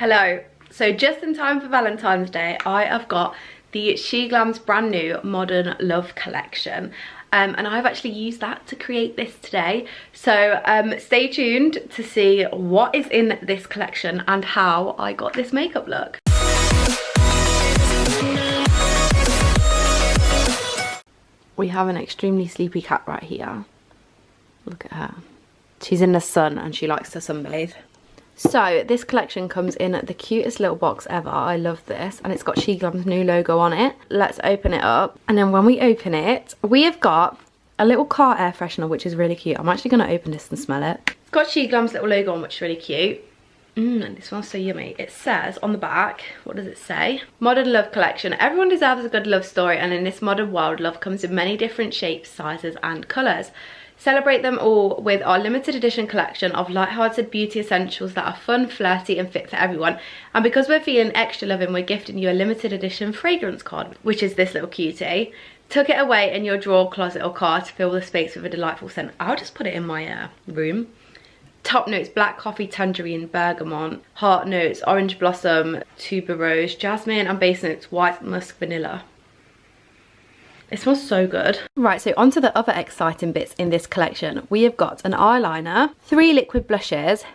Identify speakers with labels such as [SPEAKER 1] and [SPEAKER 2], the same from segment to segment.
[SPEAKER 1] Hello. So just in time for Valentine's Day, I have got the Sheglam's brand new Modern Love collection. And I've actually used that to create this today. So stay tuned to see what is in this collection and how I got this makeup look. We have an extremely sleepy cat right here. Look at her. She's in the sun and she likes to sunbathe. So this collection comes in the cutest little box ever. I love this, and it's got Sheglam's new logo on it. Let's open it up, and then when we open it, we have got a little car air freshener, which is really cute. I'm actually going to open this and smell it. It's got Sheglam's little logo on, which is really cute. And this smells so yummy. It says on the back, what does it say? Modern Love collection. Everyone deserves a good love story, and in this modern world, love comes in many different shapes, sizes and colours. Celebrate them all with our limited edition collection of light-hearted beauty essentials that are fun, flirty and fit for everyone. And because we're feeling extra loving, we're gifting you a limited edition fragrance card, which is this little cutie. Tuck it away in your drawer, closet or car to fill the space with a delightful scent. I'll just put it in my room. Top notes: black coffee, tangerine, bergamot. Heart notes: orange blossom, tuberose, jasmine, and base notes: white musk, vanilla. It smells so good. Right, so on to the other exciting bits in this collection. We have got an eyeliner, 3 liquid blushes,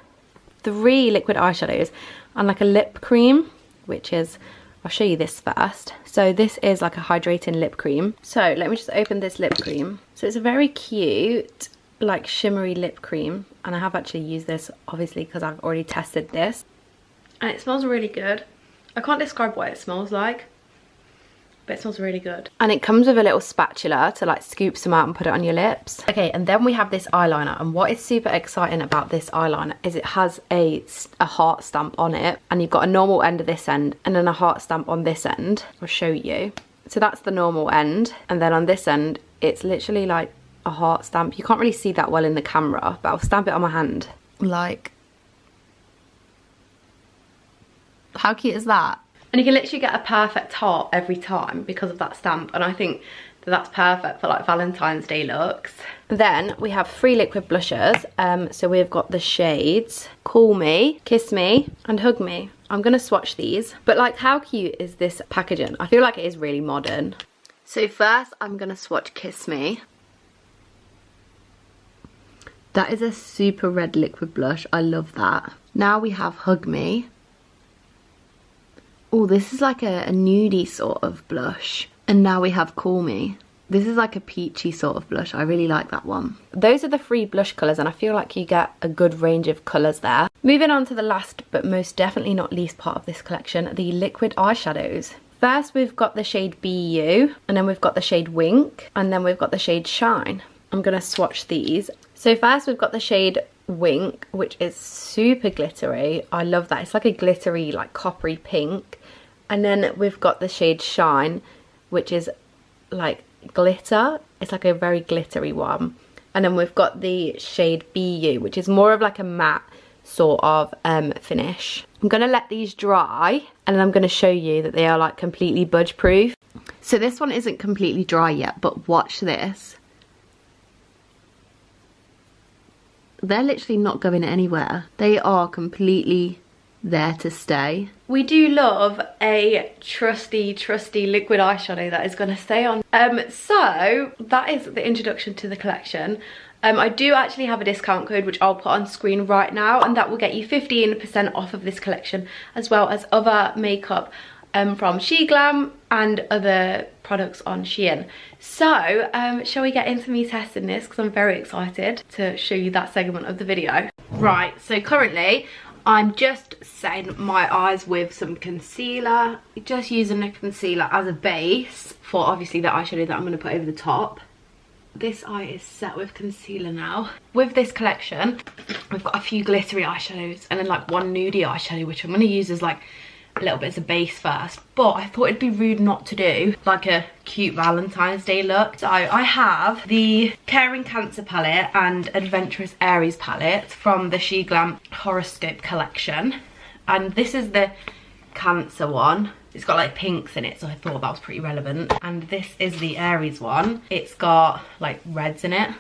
[SPEAKER 1] 3 liquid eyeshadows, and like a lip cream, which is, I'll show you this first. So this is like a hydrating lip cream. So let me just open this lip cream. So it's a very cute, like shimmery lip cream. And I have actually used this, obviously, because I've already tested this. And it smells really good. I can't describe what it smells like, but it smells really good. And it comes with a little spatula to like scoop some out and put it on your lips. Okay, and then we have this eyeliner, and what is super exciting about this eyeliner is it has a heart stamp on it, and you've got a normal end of this end and then a heart stamp on this end. I'll show you. So that's the normal end, and then on this end it's literally like a heart stamp. You can't really see that well in the camera, but I'll stamp it on my hand. Like, how cute is that? And you can literally get a perfect heart every time because of that stamp, and I think that that's perfect for like Valentine's Day looks. Then we have 3 liquid blushes. So we've got the shades Call Me, Kiss Me and Hug Me. I'm gonna swatch these, but like, how cute is this packaging? I feel like it is really modern. So first I'm gonna swatch Kiss Me. That is a super red liquid blush. I love that. Now we have Hug Me. Oh, this is like a nudie sort of blush. And now we have Call Me. This is like a peachy sort of blush. I really like that one. Those are the 3 blush colours, and I feel like you get a good range of colours there. Moving on to the last but most definitely not least part of this collection, the liquid eyeshadows. First we've got the shade BU, and then we've got the shade Wink, and then we've got the shade Shine. I'm going to swatch these. So first we've got the shade Wink, which is super glittery. I love that. It's like a glittery, like coppery pink. And then we've got the shade Shine, which is like glitter. It's like a very glittery one. And then we've got the shade BU, which is more of like a matte sort of finish. I'm going to let these dry, and then I'm going to show you that they are like completely budge proof. So this one isn't completely dry yet, but watch this. They're literally not going anywhere. They are completely there to stay. We do love a trusty liquid eyeshadow that is going to stay on. So that is the introduction to the collection. I do actually have a discount code which I'll put on screen right now, and that will get you 15% off of this collection, as well as other makeup from Sheglam and other products on Shein. So shall we get into me testing this, because I'm very excited to show you that segment of the video. Right, so currently I'm just setting my eyes with some concealer, just using the concealer as a base for obviously the eyeshadow that I'm going to put over the top. This eye is set with concealer now. With this collection, we've got a few glittery eyeshadows and then like one nudie eyeshadow, which I'm going to use as like a little bit as a base first, but I thought it'd be rude not to do like a cute Valentine's Day look. So I have the Caring Cancer palette and Adventurous Aries palette from the Sheglam Horoscope collection, and this is the Cancer one. It's got like pinks in it, so I thought that was pretty relevant. And this is the Aries one. It's got like reds in it.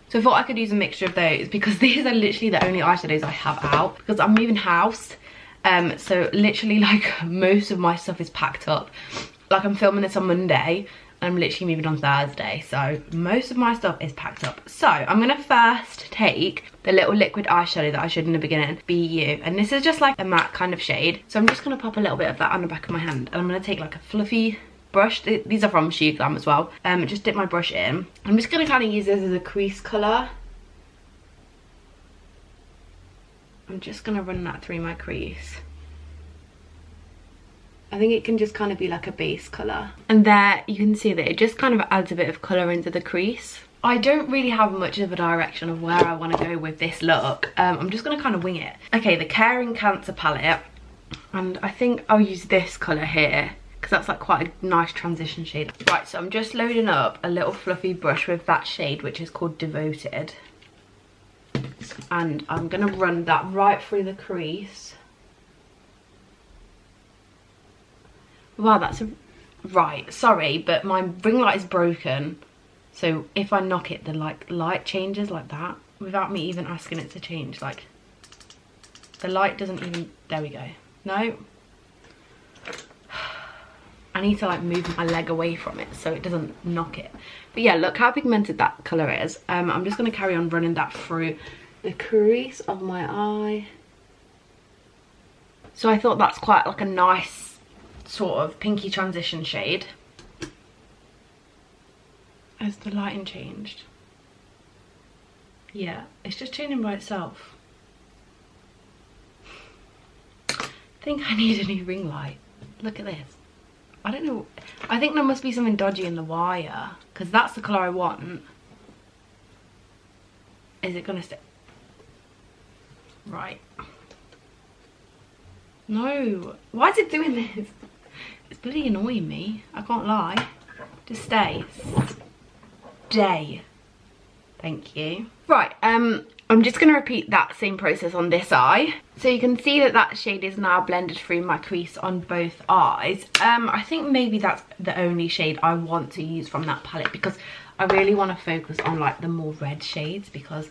[SPEAKER 1] So I thought I could use a mixture of those, because these are literally the only eyeshadows I have out, because I'm moving house So literally like most of my stuff is packed up. Like I'm filming this on Monday and I'm literally moving on Thursday, so most of my stuff is packed up. So I'm gonna first take the little liquid eyeshadow that I showed in the beginning, Be You, and this is just like a matte kind of shade. So I'm just gonna pop a little bit of that on the back of my hand, and I'm gonna take like a fluffy brush. These are from Sheglam as well. Just dip my brush in. I'm just gonna kind of use this as a crease colour. I'm just gonna run that through my crease. I think it can just kind of be like a base colour. And there you can see that it just kind of adds a bit of colour into the crease. I don't really have much of a direction of where I want to go with this look. I'm just going to kind of wing it. Okay, the Caring Cancer palette. And I think I'll use this colour here, because that's like quite a nice transition shade. Right, so I'm just loading up a little fluffy brush with that shade, which is called Devoted. And I'm going to run that right through the crease. Wow, that's right, sorry, but my ring light is broken, so if I knock it, the light changes like that without me even asking it to change. Like the light doesn't even, there we go. No, I need to like move my leg away from it so it doesn't knock it. But yeah, look how pigmented that colour is. I'm just going to carry on running that through the crease of my eye. So I thought that's quite like a nice sort of pinky transition shade. Has the lighting changed? Yeah, it's just changing by itself. I think I need a new ring light. Look at this. I don't know, I think there must be something dodgy in the wire, because that's the colour I want. Is it gonna stay? Right. No, why is it doing this? It's bloody annoying me, I can't lie. Just stay. Stay. Thank you. Right, I'm just going to repeat that same process on this eye. So you can see that that shade is now blended through my crease on both eyes. I think maybe that's the only shade I want to use from that palette, because I really want to focus on like the more red shades, because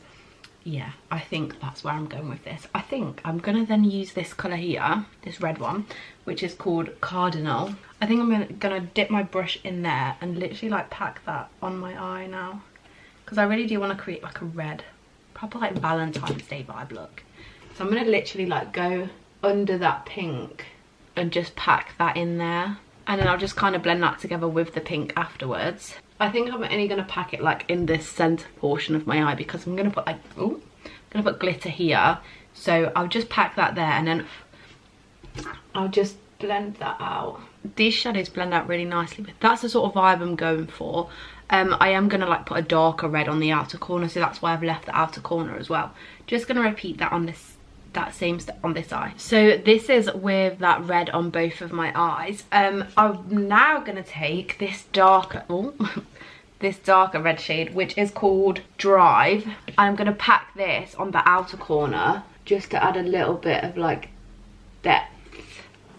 [SPEAKER 1] yeah, I think that's where I'm going with this. I think I'm gonna then use this colour here, this red one, which is called Cardinal. I think I'm gonna dip my brush in there and literally like pack that on my eye now, because I really do want to create like a red, proper like Valentine's Day vibe look. So I'm gonna literally like go under that pink and just pack that in there, and then I'll just kind of blend that together with the pink afterwards. I think I'm only going to pack it like in this centre portion of my eye, because I'm going to put like, oh, I'm going to put glitter here. So I'll just pack that there, and then I'll just blend that out. These shadows blend out really nicely, but that's the sort of vibe I'm going for. I am going to like put a darker red on the outer corner, so that's why I've left the outer corner as well. Just going to repeat that on this, that same step on this eye. So this is with that red on both of my eyes. I'm now going to take this darker, this darker red shade, which is called Drive, and I'm going to pack this on the outer corner just to add a little bit of like depth.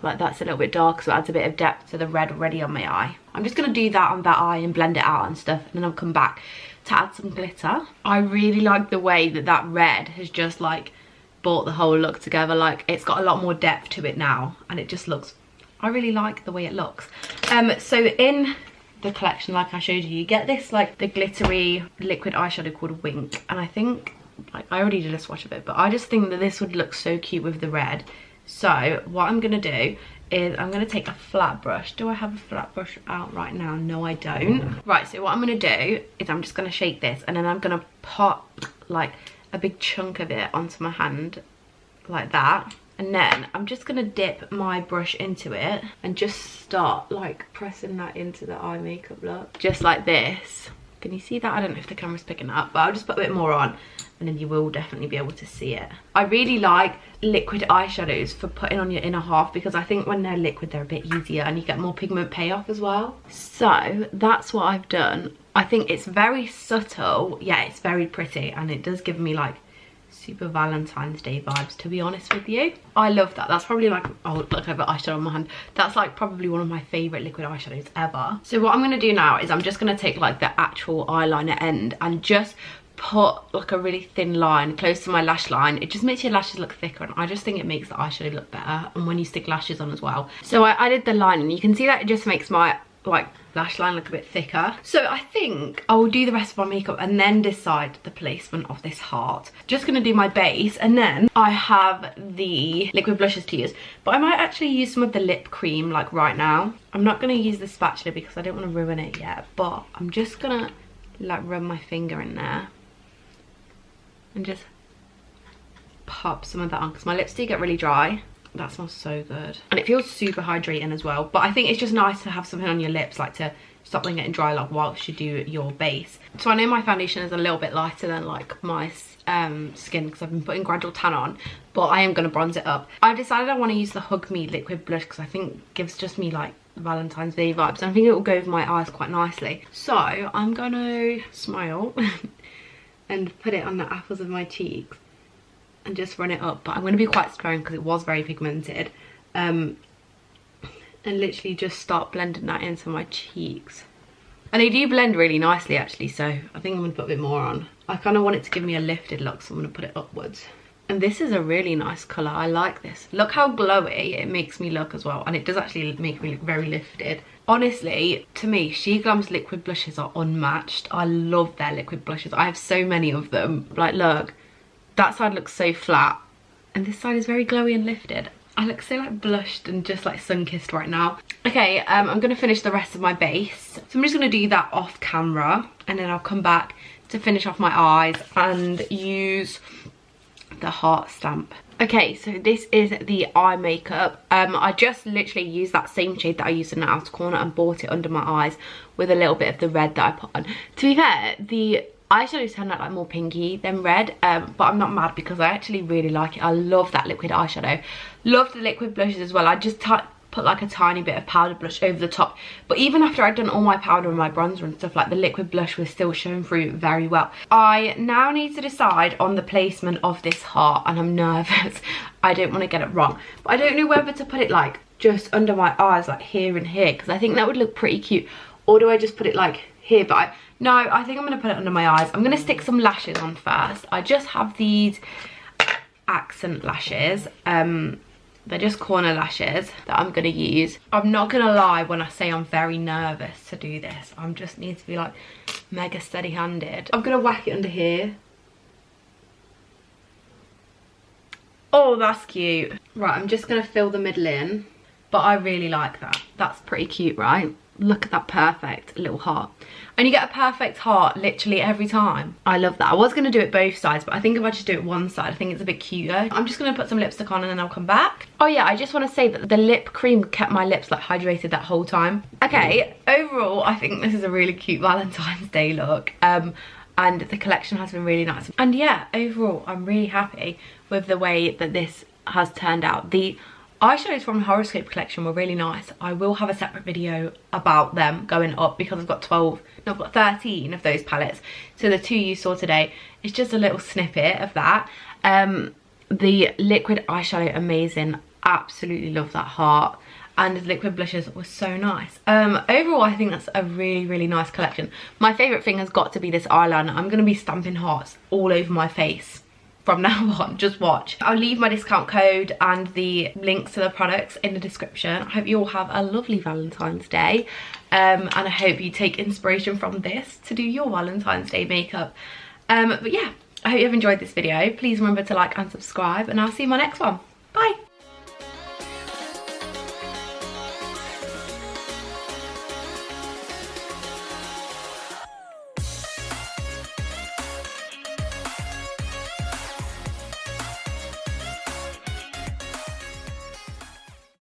[SPEAKER 1] Like that's a little bit dark, so it adds a bit of depth to the red already on my eye. I'm just going to do that on that eye and blend it out and stuff, and then I'll come back to add some glitter. I really like the way that that red has just like brought the whole look together. Like it's got a lot more depth to it now, and it just looks, I really like the way it looks. So in the collection, like I showed you, you get this like the glittery liquid eyeshadow called Wink, and I think like I already did a swatch of it, but I just think that this would look so cute with the red. So what I'm gonna do is I'm gonna take a flat brush. Do I have a flat brush out right now? No, I don't. Right, so what I'm gonna do is I'm just gonna shake this, and then I'm gonna pop like a big chunk of it onto my hand like that, and then I'm just gonna dip my brush into it and just start like pressing that into the eye makeup look, just like this. Can you see that? I don't know if the camera's picking up, but I'll just put a bit more on, and then you will definitely be able to see it. I really like liquid eyeshadows for putting on your inner half, because I think when they're liquid they're a bit easier and you get more pigment payoff as well. So that's what I've done. I think it's very subtle, yeah, it's very pretty, and it does give me like super Valentine's Day vibes, to be honest with you. I love that. That's probably like, oh look, I've got eyeshadow on my hand. That's like probably one of my favourite liquid eyeshadows ever. So what I'm going to do now is I'm just going to take like the actual eyeliner end and just put like a really thin line close to my lash line. It just makes your lashes look thicker, and I just think it makes the eyeshadow look better, and when you stick lashes on as well. So I added the line, and you can see that it just makes my like lash line look a bit thicker. So I think I will do the rest of my makeup and then decide the placement of this heart. Just gonna do my base, and then I have the liquid blushes to use, but I might actually use some of the lip cream like right now. I'm not gonna use the spatula because I don't want to ruin it yet, but I'm just gonna like rub my finger in there and just pop some of that on, because my lips do get really dry. That smells so good, and it feels super hydrating as well. But I think it's just nice to have something on your lips like to stop them getting dry like whilst you do your base. So I know my foundation is a little bit lighter than like my skin because I've been putting gradual tan on, but I am going to bronze it up. I've decided I want to use the Hug Me liquid blush because I think it gives just me like Valentine's Day vibes, and I think it will go over my eyes quite nicely. So I'm going to smile and put it on the apples of my cheeks and just run it up, but I'm going to be quite sparing because it was very pigmented, and literally just start blending that into my cheeks. And they do blend really nicely actually, so I think I'm going to put a bit more on. I kind of want it to give me a lifted look, so I'm going to put it upwards. And this is a really nice colour. I like this. Look how glowy it makes me look as well, and it does actually make me look very lifted. Honestly, to me, Sheglam's liquid blushes are unmatched. I love their liquid blushes. I have so many of them. Like, look, that side looks so flat, and this side is very glowy and lifted. I look so like blushed and just like sun-kissed right now. Okay, I'm gonna finish the rest of my base. So I'm just gonna do that off camera, and then I'll come back to finish off my eyes and use the heart stamp. Okay, so this is the eye makeup. I just literally used that same shade that I used in the outer corner and brought it under my eyes with a little bit of the red that I put on. To be fair, the eyeshadows turned out like more pinky than red, but I'm not mad because I actually really like it. I love that liquid eyeshadow. Love the liquid blushes as well. I just put like a tiny bit of powder blush over the top, but even after I'd done all my powder and my bronzer and stuff, like the liquid blush was still showing through very well. I now need to decide on the placement of this heart, and I'm nervous. I don't want to get it wrong, but I don't know whether to put it like just under my eyes, like here and here, because I think that would look pretty cute, or do I just put it like here? But no, I think I'm going to put it under my eyes. I'm going to stick some lashes on first. I just have these accent lashes. They're just corner lashes that I'm going to use. I'm not going to lie when I say I'm very nervous to do this. I just need to be like mega steady-handed. I'm going to whack it under here. Oh, that's cute. Right, I'm just going to fill the middle in. But I really like that. That's pretty cute, right? Look at that perfect little heart. And you get a perfect heart literally every time. I love that. I was going to do it both sides, but I think if I just do it one side, I think it's a bit cuter. I'm just going to put some lipstick on and then I'll come back. Oh yeah, I just want to say that the lip cream kept my lips like hydrated that whole time. Okay, overall, I think this is a really cute Valentine's Day look. And the collection has been really nice. And yeah, overall, I'm really happy with the way that this has turned out. The eyeshadows from the Horoscope collection were really nice. I will have a separate video about them going up because I've got 13 of those palettes. So the two you saw today is just a little snippet of that. The liquid eyeshadow, amazing. Absolutely love that heart. And the liquid blushes were so nice. Overall, I think that's a really, really nice collection. My favourite thing has got to be this eyeliner. I'm going to be stamping hearts all over my face from now on, just watch. I'll leave my discount code and the links to the products in the description. I hope you all have a lovely Valentine's Day, and I hope you take inspiration from this to do your Valentine's Day makeup. But yeah, I hope you have enjoyed this video. Please remember to like and subscribe, and I'll see you in my next one. Bye.